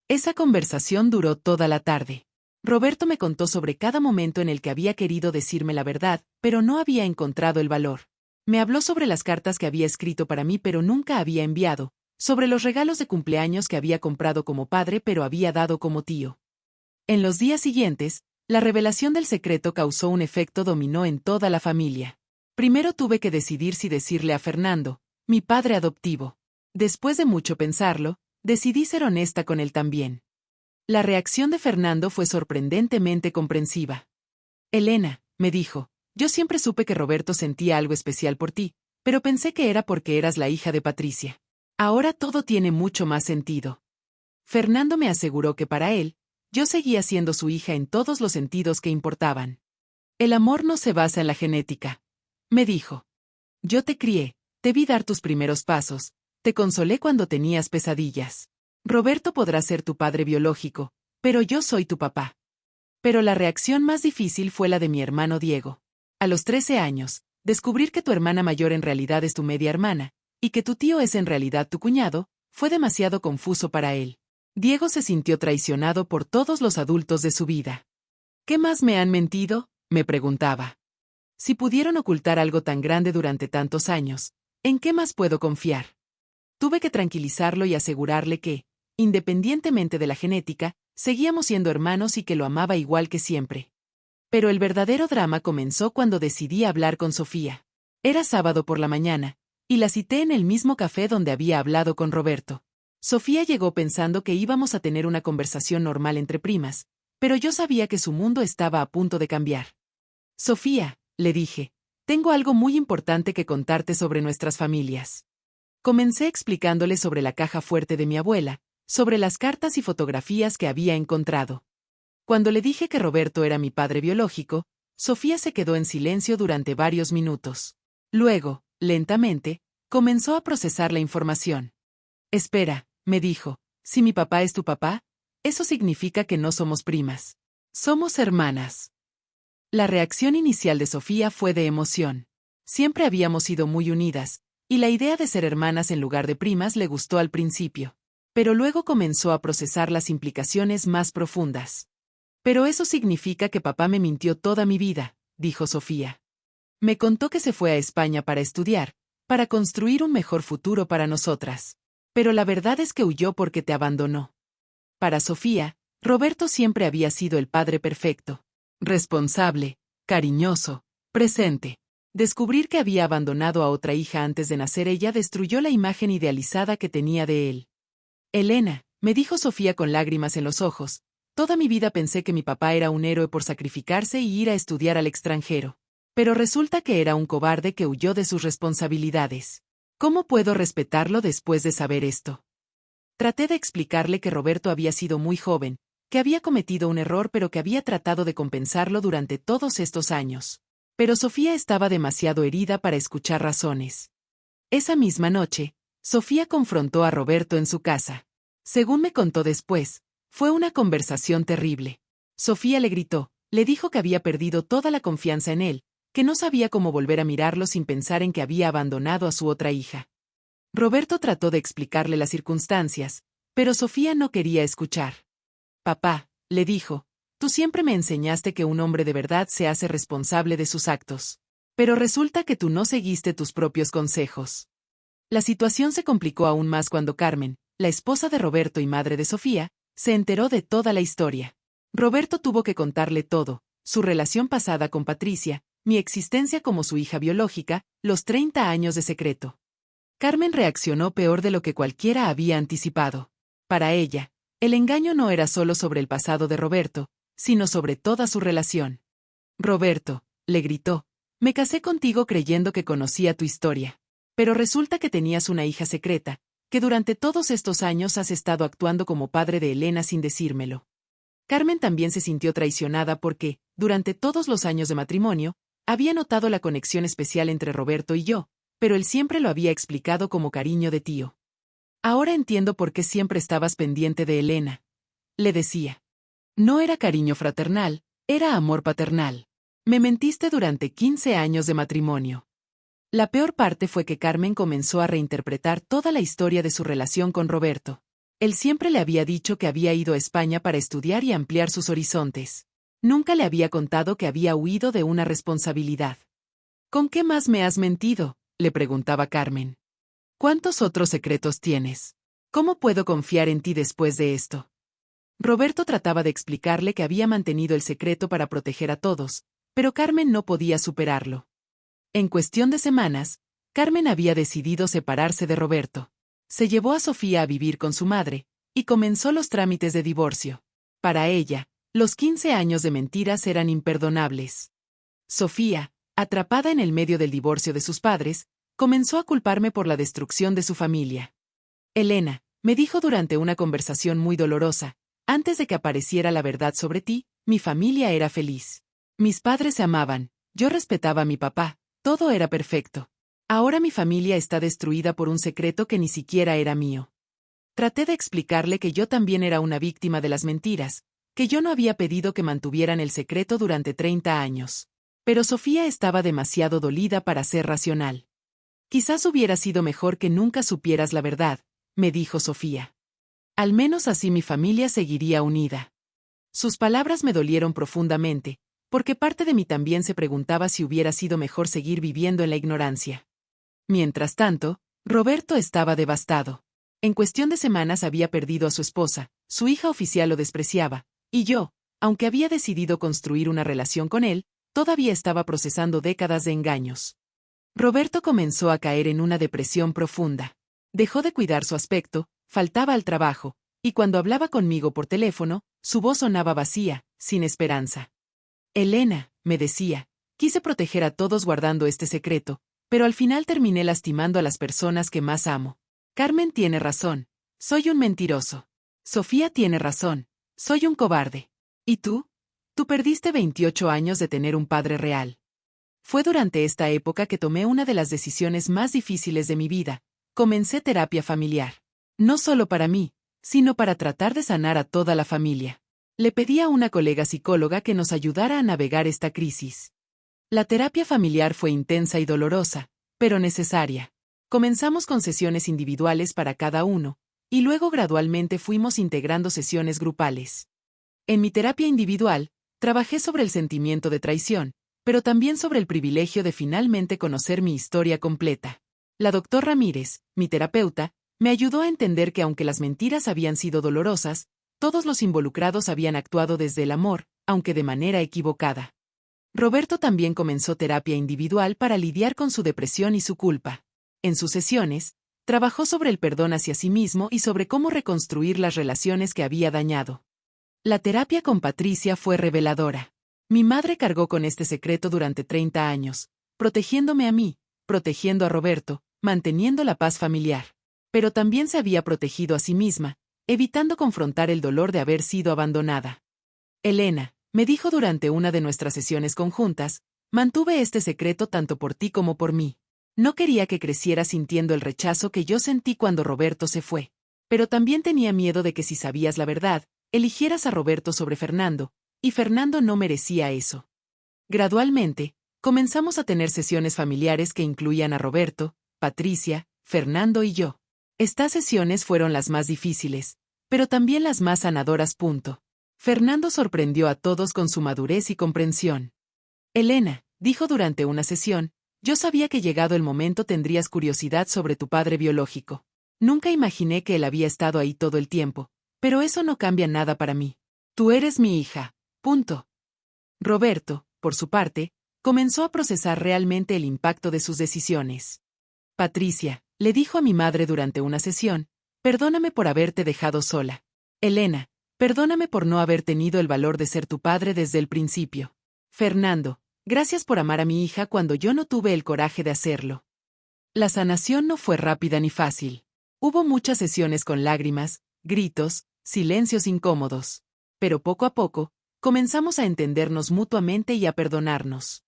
Esa conversación duró toda la tarde. Roberto me contó sobre cada momento en el que había querido decirme la verdad, pero no había encontrado el valor. Me habló sobre las cartas que había escrito para mí pero nunca había enviado, sobre los regalos de cumpleaños que había comprado como padre pero había dado como tío. En los días siguientes, la revelación del secreto causó un efecto dominó en toda la familia. Primero tuve que decidir si decirle a Fernando, mi padre adoptivo. Después de mucho pensarlo, decidí ser honesta con él también. La reacción de Fernando fue sorprendentemente comprensiva. «Elena», me dijo, «yo siempre supe que Roberto sentía algo especial por ti, pero pensé que era porque eras la hija de Patricia. Ahora todo tiene mucho más sentido». Fernando me aseguró que para él, yo seguía siendo su hija en todos los sentidos que importaban. «El amor no se basa en la genética», me dijo. «Yo te crié, te vi dar tus primeros pasos, te consolé cuando tenías pesadillas. Roberto podrá ser tu padre biológico, pero yo soy tu papá». Pero la reacción más difícil fue la de mi hermano Diego. A los 13 años, descubrir que tu hermana mayor en realidad es tu media hermana, y que tu tío es en realidad tu cuñado, fue demasiado confuso para él. Diego se sintió traicionado por todos los adultos de su vida. «¿Qué más me han mentido?», me preguntaba. «Si pudieron ocultar algo tan grande durante tantos años, ¿en qué más puedo confiar?». Tuve que tranquilizarlo y asegurarle que, independientemente de la genética, seguíamos siendo hermanos y que lo amaba igual que siempre. Pero el verdadero drama comenzó cuando decidí hablar con Sofía. Era sábado por la mañana, y la cité en el mismo café donde había hablado con Roberto. Sofía llegó pensando que íbamos a tener una conversación normal entre primas, pero yo sabía que su mundo estaba a punto de cambiar. «Sofía», le dije, Tengo algo muy importante que contarte sobre nuestras familias. Comencé explicándole sobre la caja fuerte de mi abuela, sobre las cartas y fotografías que había encontrado. Cuando le dije que Roberto era mi padre biológico, Sofía se quedó en silencio durante varios minutos. Luego, lentamente, comenzó a procesar la información. Espera, me dijo, si mi papá es tu papá, eso significa que no somos primas. Somos hermanas. La reacción inicial de Sofía fue de emoción. Siempre habíamos sido muy unidas, y la idea de ser hermanas en lugar de primas le gustó al principio. Pero luego comenzó a procesar las implicaciones más profundas. Pero eso significa que papá me mintió toda mi vida, dijo Sofía. Me contó que se fue a España para estudiar, para construir un mejor futuro para nosotras. Pero la verdad es que huyó porque te abandonó. Para Sofía, Roberto siempre había sido el padre perfecto. Responsable, cariñoso, presente. Descubrir que había abandonado a otra hija antes de nacer ella destruyó la imagen idealizada que tenía de él. Elena, me dijo Sofía con lágrimas en los ojos, toda mi vida pensé que mi papá era un héroe por sacrificarse y ir a estudiar al extranjero. Pero resulta que era un cobarde que huyó de sus responsabilidades. ¿Cómo puedo respetarlo después de saber esto? Traté de explicarle que Roberto había sido muy joven, que había cometido un error pero que había tratado de compensarlo durante todos estos años. Pero Sofía estaba demasiado herida para escuchar razones. Esa misma noche, Sofía confrontó a Roberto en su casa. Según me contó después, fue una conversación terrible. Sofía le gritó, le dijo que había perdido toda la confianza en él, que no sabía cómo volver a mirarlo sin pensar en que había abandonado a su otra hija. Roberto trató de explicarle las circunstancias, pero Sofía no quería escuchar. Papá, le dijo, tú siempre me enseñaste que un hombre de verdad se hace responsable de sus actos. Pero resulta que tú no seguiste tus propios consejos. La situación se complicó aún más cuando Carmen, la esposa de Roberto y madre de Sofía, se enteró de toda la historia. Roberto tuvo que contarle todo, su relación pasada con Patricia, mi existencia como su hija biológica, los 30 años de secreto. Carmen reaccionó peor de lo que cualquiera había anticipado. Para ella, el engaño no era solo sobre el pasado de Roberto, sino sobre toda su relación. Roberto, le gritó, me casé contigo creyendo que conocía tu historia. Pero resulta que tenías una hija secreta, que durante todos estos años has estado actuando como padre de Elena sin decírmelo. Carmen también se sintió traicionada porque, durante todos los años de matrimonio, había notado la conexión especial entre Roberto y yo, pero él siempre lo había explicado como cariño de tío. Ahora entiendo por qué siempre estabas pendiente de Elena, le decía. No era cariño fraternal, era amor paternal. Me mentiste durante 15 años de matrimonio. La peor parte fue que Carmen comenzó a reinterpretar toda la historia de su relación con Roberto. Él siempre le había dicho que había ido a España para estudiar y ampliar sus horizontes. Nunca le había contado que había huido de una responsabilidad. ¿Con qué más me has mentido?, le preguntaba Carmen. ¿Cuántos otros secretos tienes? ¿Cómo puedo confiar en ti después de esto? Roberto trataba de explicarle que había mantenido el secreto para proteger a todos, pero Carmen no podía superarlo. En cuestión de semanas, Carmen había decidido separarse de Roberto. Se llevó a Sofía a vivir con su madre, y comenzó los trámites de divorcio. Para ella, los 15 años de mentiras eran imperdonables. Sofía, atrapada en el medio del divorcio de sus padres, comenzó a culparme por la destrucción de su familia. Elena, me dijo durante una conversación muy dolorosa, antes de que apareciera la verdad sobre ti, mi familia era feliz. Mis padres se amaban, yo respetaba a mi papá, todo era perfecto. Ahora mi familia está destruida por un secreto que ni siquiera era mío. Traté de explicarle que yo también era una víctima de las mentiras, que yo no había pedido que mantuvieran el secreto durante 30 años. Pero Sofía estaba demasiado dolida para ser racional. Quizás hubiera sido mejor que nunca supieras la verdad, me dijo Sofía. Al menos así mi familia seguiría unida. Sus palabras me dolieron profundamente, porque parte de mí también se preguntaba si hubiera sido mejor seguir viviendo en la ignorancia. Mientras tanto, Roberto estaba devastado. En cuestión de semanas había perdido a su esposa, su hija oficial lo despreciaba, y yo, aunque había decidido construir una relación con él, todavía estaba procesando décadas de engaños. Roberto comenzó a caer en una depresión profunda. Dejó de cuidar su aspecto, faltaba al trabajo, y cuando hablaba conmigo por teléfono, su voz sonaba vacía, sin esperanza. Elena, me decía, Quise proteger a todos guardando este secreto, pero al final terminé lastimando a las personas que más amo. Carmen tiene razón. Soy un mentiroso. Sofía tiene razón. Soy un cobarde. ¿Y tú? Tú perdiste 28 años de tener un padre real. Fue durante esta época que tomé una de las decisiones más difíciles de mi vida. Comencé terapia familiar. No solo para mí, sino para tratar de sanar a toda la familia. Le pedí a una colega psicóloga que nos ayudara a navegar esta crisis. La terapia familiar fue intensa y dolorosa, pero necesaria. Comenzamos con sesiones individuales para cada uno, y luego gradualmente fuimos integrando sesiones grupales. En mi terapia individual, trabajé sobre el sentimiento de traición, pero también sobre el privilegio de finalmente conocer mi historia completa. La doctora Ramírez, mi terapeuta, me ayudó a entender que aunque las mentiras habían sido dolorosas, todos los involucrados habían actuado desde el amor, aunque de manera equivocada. Roberto también comenzó terapia individual para lidiar con su depresión y su culpa. En sus sesiones, trabajó sobre el perdón hacia sí mismo y sobre cómo reconstruir las relaciones que había dañado. La terapia con Patricia fue reveladora. Mi madre cargó con este secreto durante 30 años, protegiéndome a mí, protegiendo a Roberto, manteniendo la paz familiar. Pero también se había protegido a sí misma, evitando confrontar el dolor de haber sido abandonada. Elena, me dijo durante una de nuestras sesiones conjuntas, mantuve este secreto tanto por ti como por mí. No quería que creciera sintiendo el rechazo que yo sentí cuando Roberto se fue. Pero también tenía miedo de que si sabías la verdad, eligieras a Roberto sobre Fernando, y Fernando no merecía eso. Gradualmente, comenzamos a tener sesiones familiares que incluían a Roberto, Patricia, Fernando y yo. Estas sesiones fueron las más difíciles, pero también las más sanadoras. Fernando sorprendió a todos con su madurez y comprensión. Elena, dijo durante una sesión, yo sabía que llegado el momento tendrías curiosidad sobre tu padre biológico. Nunca imaginé que él había estado ahí todo el tiempo, pero eso no cambia nada para mí. Tú eres mi hija. Roberto, por su parte, comenzó a procesar realmente el impacto de sus decisiones. Patricia, le dijo a mi madre durante una sesión, perdóname por haberte dejado sola. Elena, perdóname por no haber tenido el valor de ser tu padre desde el principio. Fernando, gracias por amar a mi hija cuando yo no tuve el coraje de hacerlo. La sanación no fue rápida ni fácil. Hubo muchas sesiones con lágrimas, gritos, silencios incómodos. Pero poco a poco, comenzamos a entendernos mutuamente y a perdonarnos.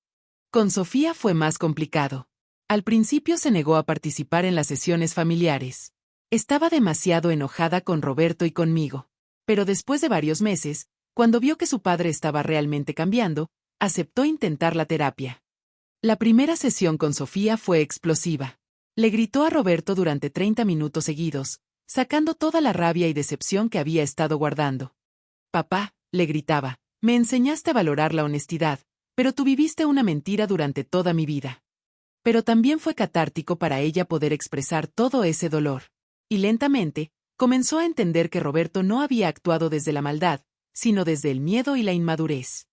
Con Sofía fue más complicado. Al principio se negó a participar en las sesiones familiares. Estaba demasiado enojada con Roberto y conmigo. Pero después de varios meses, cuando vio que su padre estaba realmente cambiando, aceptó intentar la terapia. La primera sesión con Sofía fue explosiva. Le gritó a Roberto durante 30 minutos seguidos, sacando toda la rabia y decepción que había estado guardando. Papá, le gritaba, me enseñaste a valorar la honestidad, pero tú viviste una mentira durante toda mi vida. Pero también fue catártico para ella poder expresar todo ese dolor. Y lentamente, comenzó a entender que Roberto no había actuado desde la maldad, sino desde el miedo y la inmadurez.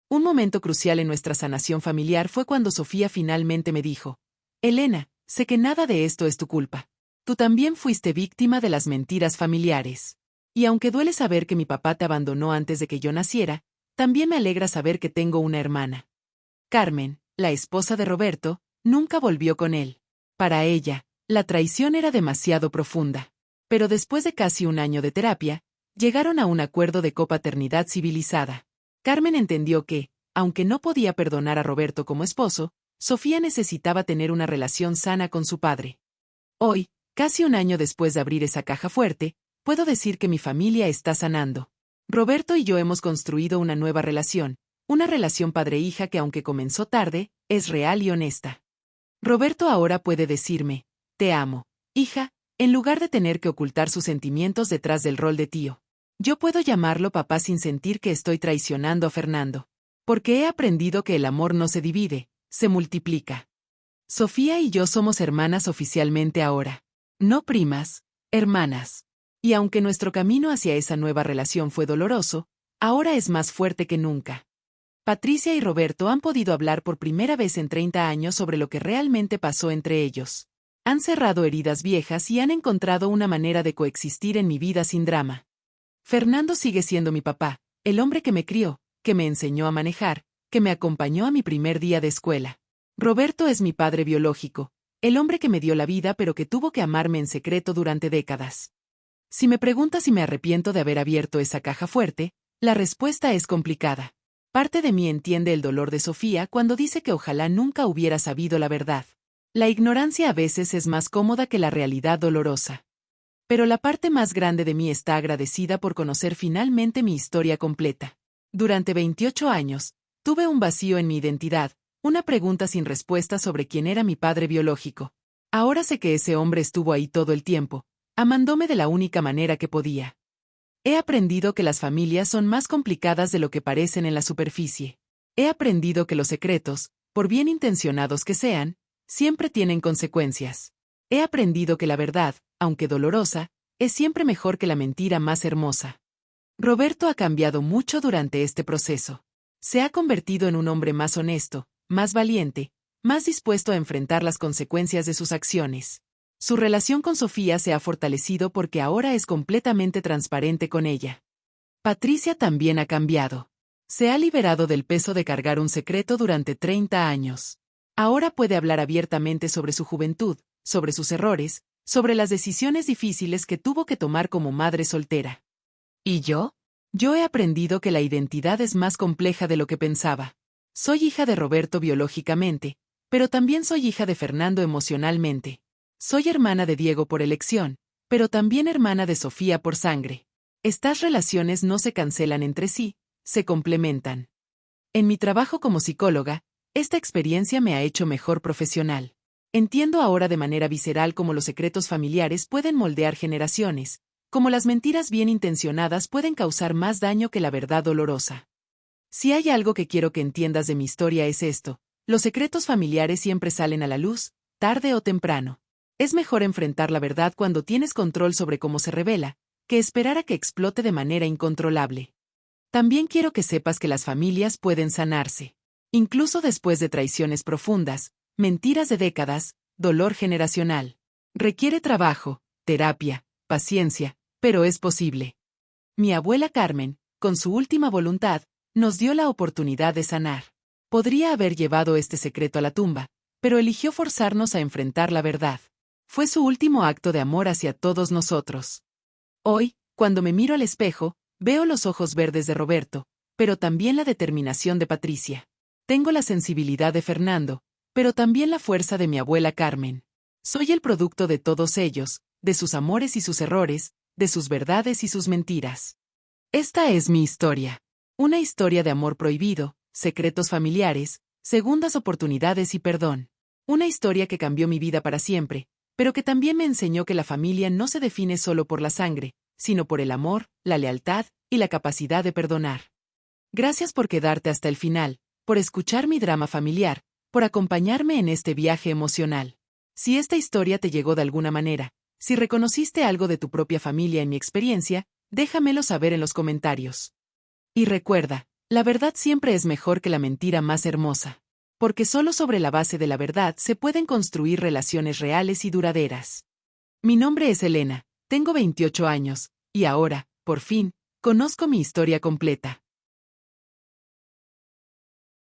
Un momento crucial en nuestra sanación familiar fue cuando Sofía finalmente me dijo, Elena, sé que nada de esto es tu culpa. Tú también fuiste víctima de las mentiras familiares. Y aunque duele saber que mi papá te abandonó antes de que yo naciera, también me alegra saber que tengo una hermana. Carmen, la esposa de Roberto, nunca volvió con él. Para ella, la traición era demasiado profunda. Pero después de casi un año de terapia, llegaron a un acuerdo de copaternidad civilizada. Carmen entendió que, aunque no podía perdonar a Roberto como esposo, Sofía necesitaba tener una relación sana con su padre. Hoy, casi un año después de abrir esa caja fuerte, puedo decir que mi familia está sanando. Roberto y yo hemos construido una nueva relación, una relación padre-hija que aunque comenzó tarde, es real y honesta. Roberto ahora puede decirme, te amo, hija, en lugar de tener que ocultar sus sentimientos detrás del rol de tío. Yo puedo llamarlo papá sin sentir que estoy traicionando a Fernando. Porque he aprendido que el amor no se divide, se multiplica. Sofía y yo somos hermanas oficialmente ahora. No primas, hermanas. Y aunque nuestro camino hacia esa nueva relación fue doloroso, ahora es más fuerte que nunca. Patricia y Roberto han podido hablar por primera vez en 30 años sobre lo que realmente pasó entre ellos. Han cerrado heridas viejas y han encontrado una manera de coexistir en mi vida sin drama. Fernando sigue siendo mi papá, el hombre que me crió, que me enseñó a manejar, que me acompañó a mi primer día de escuela. Roberto es mi padre biológico, el hombre que me dio la vida pero que tuvo que amarme en secreto durante décadas. Si me preguntas si me arrepiento de haber abierto esa caja fuerte, la respuesta es complicada. Parte de mí entiende el dolor de Sofía cuando dice que ojalá nunca hubiera sabido la verdad. La ignorancia a veces es más cómoda que la realidad dolorosa. Pero la parte más grande de mí está agradecida por conocer finalmente mi historia completa. Durante 28 años, tuve un vacío en mi identidad, una pregunta sin respuesta sobre quién era mi padre biológico. Ahora sé que ese hombre estuvo ahí todo el tiempo, amándome de la única manera que podía. He aprendido que las familias son más complicadas de lo que parecen en la superficie. He aprendido que los secretos, por bien intencionados que sean, siempre tienen consecuencias. He aprendido que la verdad, aunque dolorosa, es siempre mejor que la mentira más hermosa. Roberto ha cambiado mucho durante este proceso. Se ha convertido en un hombre más honesto, más valiente, más dispuesto a enfrentar las consecuencias de sus acciones. Su relación con Sofía se ha fortalecido porque ahora es completamente transparente con ella. Patricia también ha cambiado. Se ha liberado del peso de cargar un secreto durante 30 años. Ahora puede hablar abiertamente sobre su juventud, sobre sus errores, sobre las decisiones difíciles que tuvo que tomar como madre soltera. ¿Y yo? Yo he aprendido que la identidad es más compleja de lo que pensaba. Soy hija de Roberto biológicamente, pero también soy hija de Fernando emocionalmente. Soy hermana de Diego por elección, pero también hermana de Sofía por sangre. Estas relaciones no se cancelan entre sí, se complementan. En mi trabajo como psicóloga, esta experiencia me ha hecho mejor profesional. Entiendo ahora de manera visceral cómo los secretos familiares pueden moldear generaciones, cómo las mentiras bien intencionadas pueden causar más daño que la verdad dolorosa. Si hay algo que quiero que entiendas de mi historia es esto: los secretos familiares siempre salen a la luz, tarde o temprano. Es mejor enfrentar la verdad cuando tienes control sobre cómo se revela, que esperar a que explote de manera incontrolable. También quiero que sepas que las familias pueden sanarse. Incluso después de traiciones profundas, mentiras de décadas, dolor generacional. Requiere trabajo, terapia, paciencia, pero es posible. Mi abuela Carmen, con su última voluntad, nos dio la oportunidad de sanar. Podría haber llevado este secreto a la tumba, pero eligió forzarnos a enfrentar la verdad. Fue su último acto de amor hacia todos nosotros. Hoy, cuando me miro al espejo, veo los ojos verdes de Roberto, pero también la determinación de Patricia. Tengo la sensibilidad de Fernando, pero también la fuerza de mi abuela Carmen. Soy el producto de todos ellos, de sus amores y sus errores, de sus verdades y sus mentiras. Esta es mi historia. Una historia de amor prohibido, secretos familiares, segundas oportunidades y perdón. Una historia que cambió mi vida para siempre, pero que también me enseñó que la familia no se define solo por la sangre, sino por el amor, la lealtad y la capacidad de perdonar. Gracias por quedarte hasta el final, por escuchar mi drama familiar, por acompañarme en este viaje emocional. Si esta historia te llegó de alguna manera, si reconociste algo de tu propia familia en mi experiencia, déjamelo saber en los comentarios. Y recuerda, la verdad siempre es mejor que la mentira más hermosa. Porque solo sobre la base de la verdad se pueden construir relaciones reales y duraderas. Mi nombre es Elena, tengo 28 años, y ahora, por fin, conozco mi historia completa.